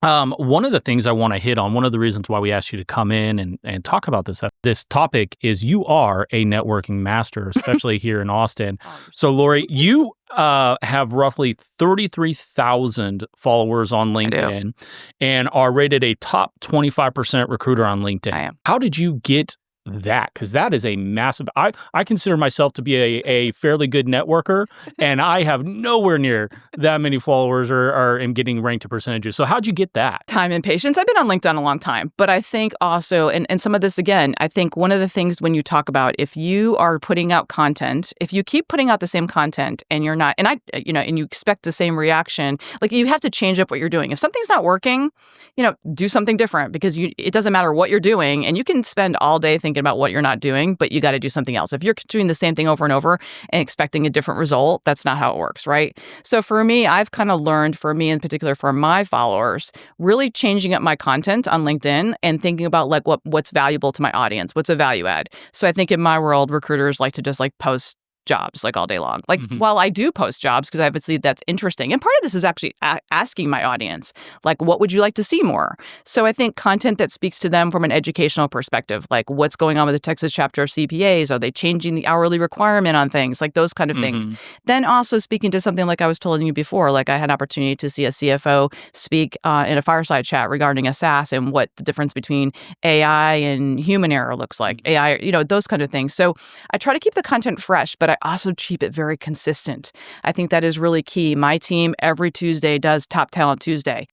One of the things I want to hit on, one of the reasons why we asked you to come in and talk about this topic is you are a networking master, especially here in Austin. So, Laurie, you have roughly 33,000 followers on LinkedIn and are rated a top 25% recruiter on LinkedIn. I am. How did you get that? Because that is a massive, I consider myself to be a fairly good networker, and I have nowhere near that many followers or am getting ranked to percentages. So how'd you get that? Time and patience. I've been on LinkedIn a long time, but I think also, and some of this again, I think one of the things when you talk about if you are putting out content, if you keep putting out the same content and you're not, and and you expect the same reaction, like you have to change up what you're doing. If something's not working, do something different because it doesn't matter what you're doing, and you can spend all day thinking about what you're not doing, but you got to do something else. If you're doing the same thing over and over and expecting a different result, that's not how it works, right? So for me, I've kind of learned, for me in particular, for my followers, really changing up my content on LinkedIn and thinking about like what's valuable to my audience, what's a value add. So I think in my world, recruiters like to just like post jobs like all day long. Like, while I do post jobs because obviously that's interesting. And part of this is actually asking my audience, like, what would you like to see more? So I think content that speaks to them from an educational perspective, like what's going on with the Texas chapter of CPAs? Are they changing the hourly requirement on things? Like those kind of things. Then also speaking to something like I was telling you before, like I had an opportunity to see a CFO speak in a fireside chat regarding a SaaS and what the difference between AI and human error looks like. AI, those kind of things. So I try to keep the content fresh, but I also keep it very consistent. I think that is really key. My team every Tuesday does Top Talent Tuesday.